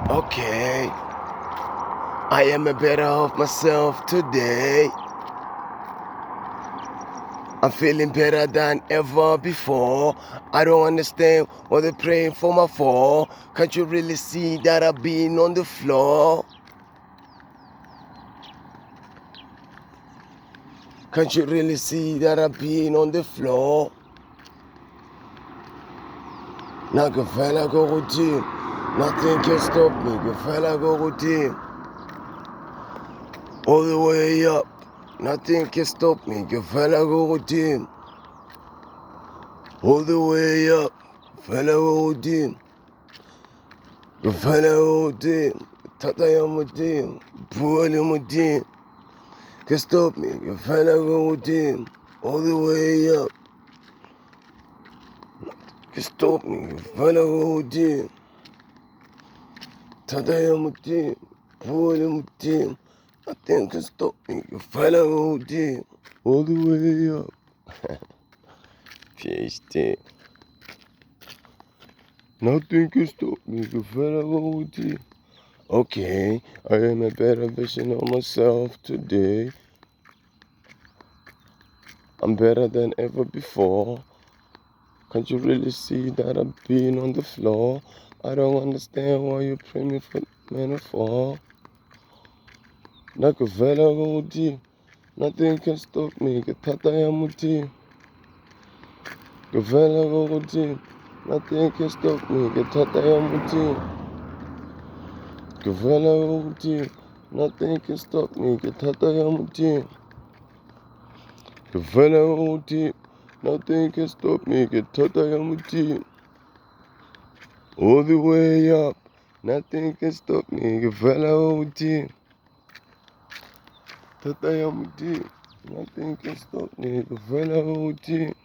Okay, I am a better of myself today. I'm feeling better than ever before. I don't understand what they're praying for my fall. Can't you really see that I've been on the floor? Can't you really see that I've been on the floor? Nakafela go team. Nothing can stop me. Kafela go team. All the way up. Nothing can stop me. Kafela go team. All the way up. Fela go team. Kafela go team. Tataya mo team. Puali mo team. Can stop me. Kafela go team. All the way up. Can stop me. Kafela go team. Tataya mo team. Puali mo team. Nothing can stop me. Kafela go team. All the way up. Fieste. Nothing can stop me. Kafela go team. Okay, I am a better version of myself today. I'm better than ever before. Can't you really see that I've been on the floor? I don't understand why you pray me for metaphor. Nakavela Godi, nothing can stop me. Katata Yamuti. Gavela Godi, nothing can stop me. Katata Yamuti. Gavela Godi, nothing can stop me. Katata Yamuti. Gavela Godi, nothing can stop me. Katata Yamuti. All the way up, nothing can stop me. Vaela OD, Tata Yamuti, nothing can stop me. Vaela OD.